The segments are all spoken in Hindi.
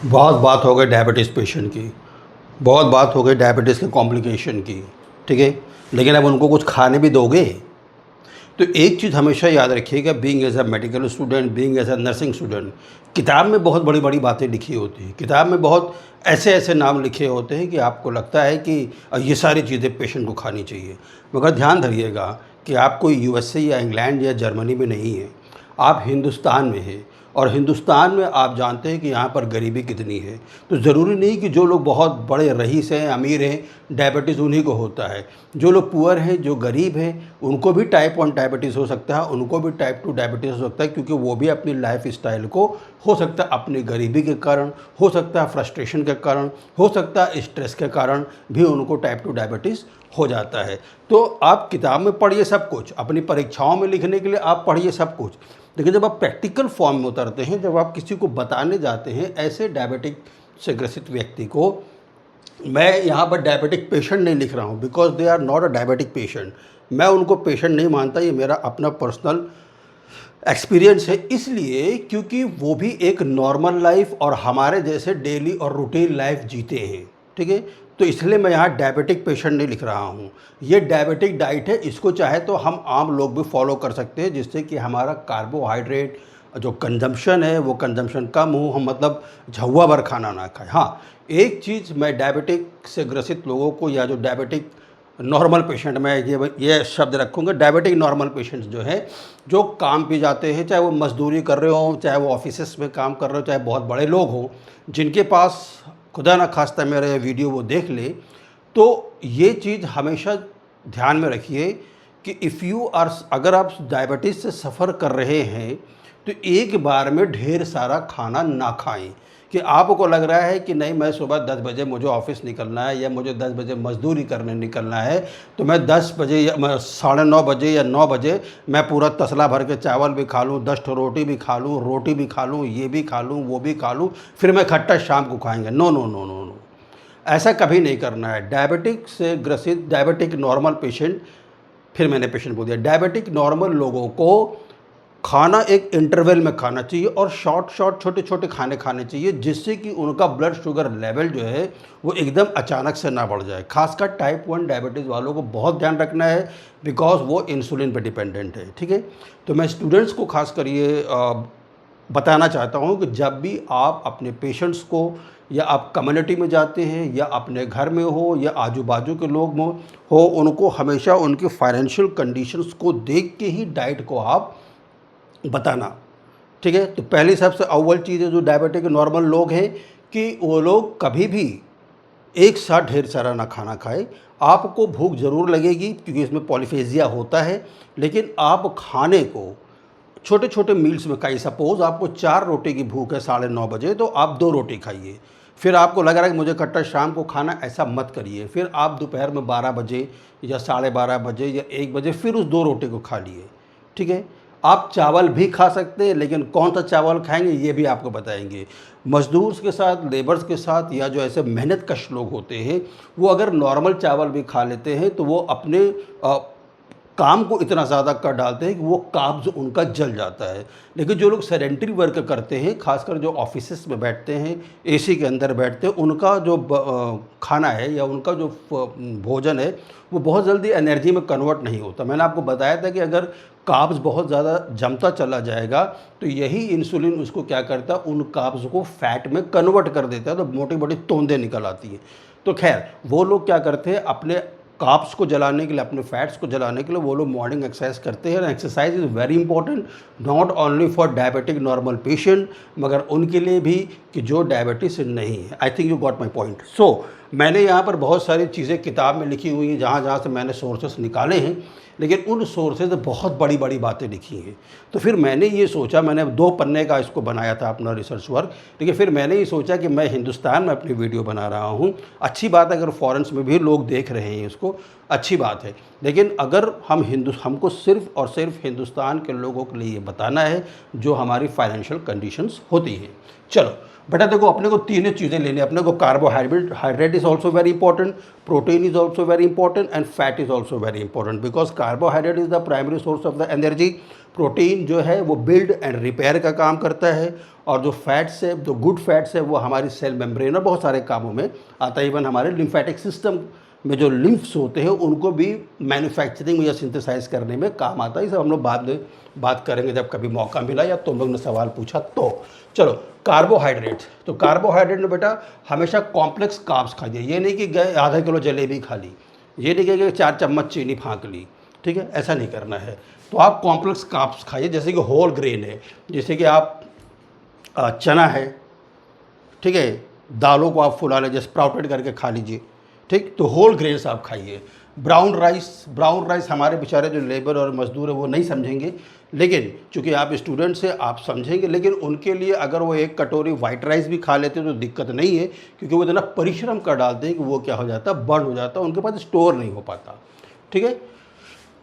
बहुत बात हो गई डायबिटीज़ पेशेंट की, बहुत बात हो गई डायबिटीज़ के कॉम्प्लिकेशन की, ठीक है। लेकिन अब उनको कुछ खाने भी दोगे? तो एक चीज़ हमेशा याद रखिएगा, being as a medical student, being as a nursing student, किताब में बहुत बड़ी बड़ी बातें लिखी होती हैं, किताब में बहुत ऐसे ऐसे नाम लिखे होते हैं कि आपको लगता है कि ये सारी चीज़ें पेशेंट को खानी चाहिए। मगर ध्यान धरिएगा कि आप कोई यूएसए या इंग्लैंड या जर्मनी में नहीं हैं, आप हिंदुस्तान में हैं। और हिंदुस्तान में आप जानते हैं कि यहाँ पर गरीबी कितनी है। तो ज़रूरी नहीं कि जो लोग बहुत बड़े रईस हैं, अमीर हैं, डायबिटीज़ उन्हीं को होता है। जो लोग पुअर हैं, जो गरीब हैं, उनको भी टाइप 1 डायबिटीज़ हो सकता है, उनको भी टाइप 2 डायबिटीज़ हो सकता है, क्योंकि वो भी अपनी लाइफ स्टाइल को, हो सकता है अपनी गरीबी के कारण, हो सकता है फ्रस्ट्रेशन के कारण, हो सकता है स्ट्रेस के कारण भी उनको टाइप 2 डायबिटीज़ हो जाता है। तो आप किताब में पढ़िए सब कुछ, अपनी परीक्षाओं में लिखने के लिए आप पढ़िए सब कुछ, लेकिन जब आप प्रैक्टिकल फॉर्म में उतरते हैं, जब आप किसी को बताने जाते हैं ऐसे डायबिटिक से ग्रसित व्यक्ति को, मैं यहाँ पर डायबिटिक पेशेंट नहीं लिख रहा हूँ, because they are not a diabetic patient. मैं उनको पेशेंट नहीं मानता, ये मेरा अपना पर्सनल एक्सपीरियंस है, इसलिए क्योंकि वो भी एक नॉर्मल लाइफ और हमारे जैसे डेली और रूटीन लाइफ जीते हैं, ठीक है। तो इसलिए मैं यहाँ डायबिटिक पेशेंट नहीं लिख रहा हूँ। ये डायबिटिक डाइट है, इसको चाहे तो हम आम लोग भी फॉलो कर सकते हैं, जिससे कि हमारा कार्बोहाइड्रेट जो कंजम्पशन है वो कंजम्पशन कम हो, हम मतलब झौवा भर खाना ना खाएं। हाँ, एक चीज़ मैं डायबिटिक से ग्रसित लोगों को, या जो डायबिटिक नॉर्मल पेशेंट, मैं ये शब्द रखूँगा, डायबिटिक नॉर्मल पेशेंट्स जो हैं, जो काम पे जाते हैं, चाहे वो मजदूरी कर रहे हों, चाहे वो ऑफिसेस में काम कर रहे हो, चाहे बहुत बड़े लोग हों, जिनके पास खुदा ना खास्ता मेरा ये वीडियो वो देख ले, तो ये चीज़ हमेशा ध्यान में रखिए कि इफ़ यू आर, अगर आप डायबिटीज़ से सफ़र कर रहे हैं तो एक बार में ढेर सारा खाना ना खाएं। कि आपको लग रहा है कि नहीं, मैं सुबह 10 बजे मुझे ऑफिस निकलना है, या मुझे 10 बजे मजदूरी करने निकलना है, तो मैं 10 बजे या 9:30 बजे या 9 बजे मैं पूरा तसला भर के चावल भी खा लूँ, 10 रोटी भी खा लूँ, रोटी भी खा लूँ, ये भी खा लूँ, वो भी खा लूँ, फिर मैं खट्टा शाम को खाएंगे। No no no no no, ऐसा कभी नहीं करना है। डायबिटिक से ग्रसित डायबिटिक नॉर्मल पेशेंट, फिर मैंने पेशेंट बोल दिया, डायबिटिक नॉर्मल लोगों को खाना एक इंटरवल में खाना चाहिए, और शॉर्ट छोटे छोटे खाने खाने चाहिए, जिससे कि उनका ब्लड शुगर लेवल जो है वो एकदम अचानक से ना बढ़ जाए। खासकर टाइप 1 डायबिटीज़ वालों को बहुत ध्यान रखना है, बिकॉज वो इंसुलिन पर डिपेंडेंट है, ठीक है। तो मैं स्टूडेंट्स को खासकर ये बताना चाहता हूँ कि जब भी आप अपने पेशेंट्स को, या आप कम्युनिटी में जाते हैं, या अपने घर में हो, या आजू बाजू के लोग हो, उनको हमेशा उनकी फाइनेंशियल कंडीशंस को देख के ही डाइट को आप बताना, ठीक है। तो पहली सबसे अव्वल चीज़ है जो डायबिटिक नॉर्मल लोग हैं, कि वो लोग कभी भी एक साथ ढेर सारा ना खाना खाए। आपको भूख ज़रूर लगेगी, क्योंकि इसमें पॉलीफेजिया होता है, लेकिन आप खाने को छोटे छोटे मील्स में खाइए। सपोज़ आपको 4 रोटी की भूख है 9:30 बजे, तो आप 2 रोटी खाइए। फिर आपको लग रहा है कि मुझे कट्टा शाम को खाना, ऐसा मत करिए। फिर आप दोपहर में 12 बजे या 12:30 बजे या 1 बजे फिर उस 2 रोटी को खा लिए, ठीक है। आप चावल भी खा सकते हैं, लेकिन कौन सा चावल खाएंगे ये भी आपको बताएंगे। मजदूर्स के साथ, लेबर्स के साथ, या जो ऐसे मेहनत कश लोग होते हैं, वो अगर नॉर्मल चावल भी खा लेते हैं तो वो अपने काम को इतना ज़्यादा कर डालते हैं कि वो काब्ज़ उनका जल जाता है। लेकिन जो लोग सेडेंटरी वर्क करते हैं, खासकर जो ऑफिसेस में बैठते हैं, एसी के अंदर बैठते हैं, उनका जो खाना है या उनका जो भोजन है, वो बहुत जल्दी एनर्जी में कन्वर्ट नहीं होता। मैंने आपको बताया था कि अगर काब्ज़ बहुत ज़्यादा जमता चला जाएगा, तो यही इंसुलिन उसको क्या करता है, उन काब्ज़ को फैट में कन्वर्ट कर देता है, तो मोटी मोटी तोंदें निकल आती हैं। तो खैर, वो लोग क्या करते हैं, अपने कार्ब्स को जलाने के लिए, अपने फैट्स को जलाने के लिए वो लोग मॉर्निंग एक्सरसाइज करते हैं। Exercise is very important, not only for diabetic normal patient, मगर उनके लिए भी कि जो डायबिटीज नहीं है। I think you got my point. So मैंने यहाँ पर बहुत सारी चीज़ें किताब में लिखी हुई हैं, जहाँ जहाँ से मैंने सोर्सेस निकाले हैं, लेकिन उन सोर्सेज बहुत बड़ी बड़ी बातें लिखी हैं। तो फिर मैंने ये सोचा, मैंने 2 पन्ने का इसको बनाया था अपना रिसर्च वर्क, लेकिन फिर मैंने ये सोचा कि मैं हिंदुस्तान में अपनी वीडियो बना रहा हूँ। अच्छी बात है, अगर फॉरेन्स में भी लोग देख रहे हैं इसको, अच्छी बात है, लेकिन अगर हमको सिर्फ़ और सिर्फ हिंदुस्तान के लोगों के लिए ये बताना है जो हमारी फाइनेंशियल कंडीशंस होती हैं। चलो, बेटा देखो अपने को तीनों चीज़ें लेनी है। अपने को carbohydrate is also very important, protein is also very important and fat is also very important, because carbohydrate is the primary source of the energy. Protein जो है वो बिल्ड एंड रिपेयर का काम करता है, और जो फैट्स है, जो गुड फैट्स है, वो हमारी सेल मेम्ब्रेन और बहुत सारे कामों में आता है। इवन हमारे लिम्फेटिक सिस्टम में जो लिम्फ्स होते हैं उनको भी मैन्युफैक्चरिंग या सिंथेसाइज करने में काम आता है। ये सब हम लोग बाद में बात करेंगे जब कभी मौका मिला या तुम लोग ने सवाल पूछा तो। चलो कार्बोहाइड्रेट, तो कार्बोहाइड्रेट में बेटा हमेशा कॉम्प्लेक्स कार्ब्स खाइए। ये नहीं कि गए आधा किलो जलेबी खा ली, ये नहीं कि 4 चम्मच चीनी फाँक ली, ठीक है, ऐसा नहीं करना है। तो आप कॉम्प्लेक्स कार्ब्स खाइए, जैसे कि होल ग्रेन है, जैसे कि आप चना है, ठीक है, दालों को आप फुला लीजिए, स्प्राउटेड करके खा लीजिए, ठीक। तो होल ग्रेन्स आप खाइए। ब्राउन राइस हमारे बेचारे जो लेबर और मजदूर है वो नहीं समझेंगे, लेकिन चूंकि आप स्टूडेंट्स हैं आप समझेंगे, लेकिन उनके लिए अगर वो 1 कटोरी वाइट राइस भी खा लेते हैं तो दिक्कत नहीं है, क्योंकि वो इतना परिश्रम कर डालते हैं कि वो क्या हो जाता है, बर्न हो जाता है, उनके पास स्टोर नहीं हो पाता, ठीक है।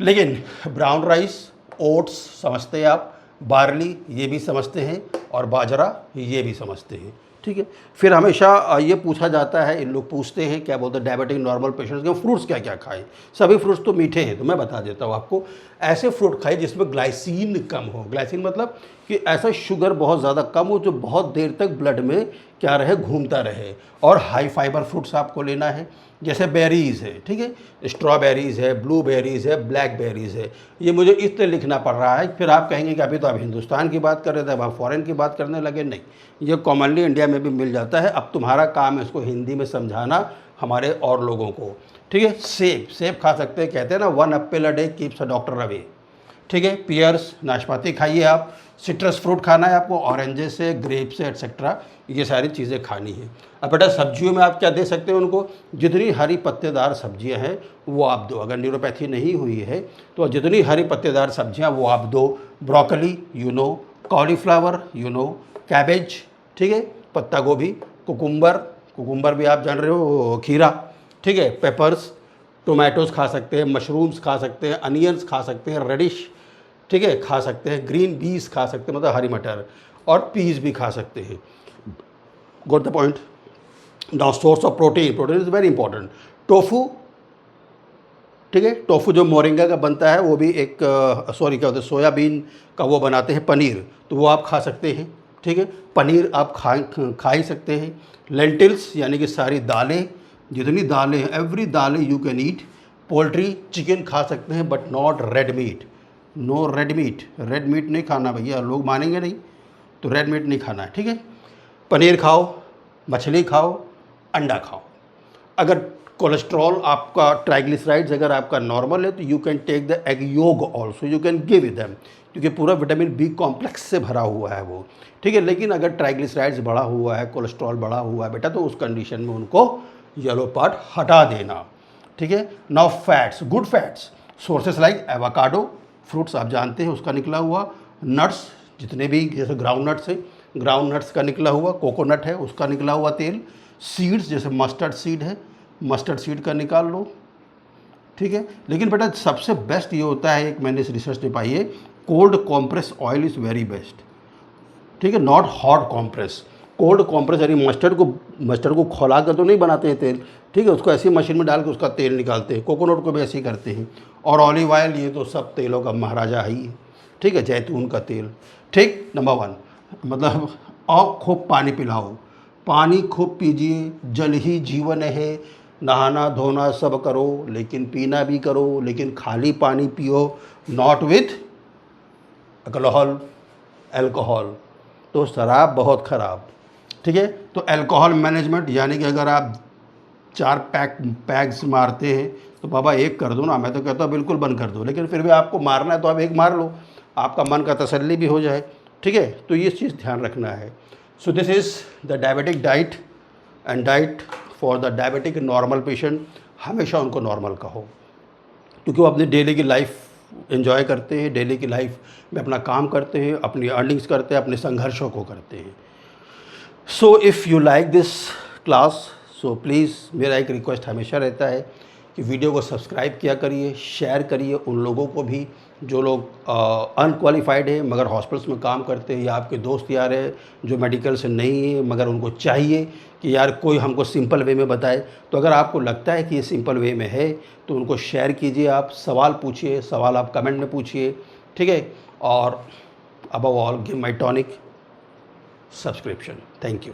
लेकिन ब्राउन राइस, ओट्स समझते हैं आप, बार्ली ये भी समझते हैं, और बाजरा ये भी समझते हैं, ठीक है। फिर हमेशा ये पूछा जाता है, इन लोग पूछते हैं क्या बोलते हैं डायबिटिक नॉर्मल पेशेंट्स के फ्रूट्स क्या क्या खाएं। सभी फ्रूट्स तो मीठे हैं, तो मैं बता देता हूँ आपको, ऐसे फ्रूट खाइए जिसमें ग्लाइसिन कम हो। ग्लाइसिन मतलब कि ऐसा शुगर बहुत ज़्यादा कम हो जो बहुत देर तक ब्लड में क्या रहे, घूमता रहे। और हाई फाइबर फ्रूट्स आपको लेना है, जैसे बेरीज़ है, ठीक है, स्ट्रॉबेरीज़ है, ब्लूबेरीज़ है, ब्लैकबेरीज़ है। ये मुझे इसलिए लिखना पड़ रहा है, फिर आप कहेंगे कि अभी तो आप हिंदुस्तान की बात कर रहे थे, अब आप फॉरेन की बात करने लगे। नहीं, ये कॉमनली इंडिया में भी मिल जाता है। अब तुम्हारा काम है इसको हिंदी में समझाना हमारे और लोगों को, ठीक है। सेब खा सकते हैं, कहते हैं ना 1 Apple a day keeps a doctor away, ठीक है। पियर्स, नाशपाती खाइए आप। सिट्रस फ्रूट खाना है आपको, ऑरेंजेस से, ग्रेप से, एट्सेट्रा, ये सारी चीज़ें खानी है। अब बेटा सब्जियों में आप क्या दे सकते हो उनको, जितनी हरी पत्तेदार सब्जियां हैं वो आप दो। अगर न्यूरोपैथी नहीं हुई है तो जितनी हरी पत्तेदार सब्जियां वो आप दो। ब्रोकली कॉलीफ्लावर कैबेज, ठीक है, पत्ता गोभी, कुकुम्बर भी आप जान रहे हो, खीरा, ठीक है, पेपर्स, टोमेटोज़ खा सकते हैं, मशरूम्स खा सकते हैं, अनियंस खा सकते हैं, रेडिश, ठीक है, खा सकते हैं, ग्रीन बीज खा सकते हैं, मतलब हरी मटर, और पीस भी खा सकते हैं। Got the point. Now source of protein is very important. Tofu, ठीक है, टोफू जो मोरिंगा का बनता है वो भी एक क्या होता है, सोयाबीन का वो बनाते हैं पनीर, तो वो आप खा सकते हैं, ठीक है। पनीर आप खा ही सकते हैं। लेंटिल्स यानी कि सारी दालें, जितनी दालें हैं, एवरी दालें you can eat. Poultry, chicken खा सकते हैं, but not red meat, no red meat नहीं खाना भैया, लोग मानेंगे नहीं, तो रेड मीट नहीं खाना है, ठीक है। पनीर खाओ, मछली खाओ, अंडा खाओ। अगर कोलेस्ट्रॉल आपका, ट्राइग्लिसराइड्स अगर आपका नॉर्मल है तो you can take the egg yolk also, you can give it them, क्योंकि पूरा विटामिन बी कॉम्प्लेक्स से भरा हुआ है वो, ठीक है। लेकिन अगर ट्राइग्लिसराइड्स बढ़ा हुआ है, कोलेस्ट्रॉल बढ़ा हुआ है बेटा, तो उस कंडीशन में उनको येलो पार्ट हटा देना, ठीक है। Now fats, good fats sources like avocado, fruits आप जानते हैं उसका निकला हुआ, नट्स जितने भी, जैसे ग्राउंड नट्स है, ग्राउंड नट्स का निकला हुआ, कोकोनट है उसका निकला हुआ तेल, सीड्स जैसे मस्टर्ड सीड है, मस्टर्ड सीड का निकाल लो, ठीक है। लेकिन बेटा सबसे बेस्ट ये होता है, एक मैंने इस रिसर्च ने पाई है, cold compress oil is very best, ठीक है, not hot compress. Cold compress यानी मस्टर्ड को खौला कर तो नहीं बनाते हैं तेल, ठीक है, उसको ऐसी मशीन में डाल के उसका तेल निकालते हैं, कोकोनट को भी ऐसे ही करते हैं, और ऑलिव ऑयल, ये तो सब तेलों का महाराजा ही है, ठीक है, जैतून का तेल, ठीक। नंबर 1 मतलब और खूब पानी पिलाओ, पानी खूब पीजिए, जल ही जीवन है, नहाना धोना सब करो, लेकिन पीना भी करो, लेकिन खाली पानी पियो, नॉट विथ अल्कोहल, तो शराब बहुत ख़राब, ठीक है। तो अल्कोहल मैनेजमेंट यानी कि अगर आप 4 पैग्स मारते हैं तो बाबा 1 कर दो ना, मैं तो कहता हूँ बिल्कुल बंद कर दो, लेकिन फिर भी आपको मारना है तो आप 1 मार लो, आपका मन का तसल्ली भी हो जाए, ठीक है। तो ये चीज़ ध्यान रखना है। So this is the diabetic diet and diet for the diabetic normal patient. हमेशा उनको नॉर्मल कहो, क्योंकि वो अपनी डेली की लाइफ एंजॉय करते हैं, डेली की लाइफ में अपना काम करते हैं, अपनी अर्निंग्स करते हैं, अपने संघर्षों को करते हैं। So if you like this class, so please मेरा एक रिक्वेस्ट हमेशा रहता है कि वीडियो को सब्सक्राइब किया करिए, शेयर करिए उन लोगों को भी जो लोग अनक्वालिफाइड है मगर हॉस्पिटल्स में काम करते हैं, या आपके दोस्त यार है जो मेडिकल से नहीं है मगर उनको चाहिए कि यार कोई हमको सिंपल वे में बताए, तो अगर आपको लगता है कि ये सिंपल वे में है तो उनको शेयर कीजिए, आप सवाल पूछिए, सवाल आप कमेंट में पूछिए, ठीक है। और above all give my tonic subscription. Thank you.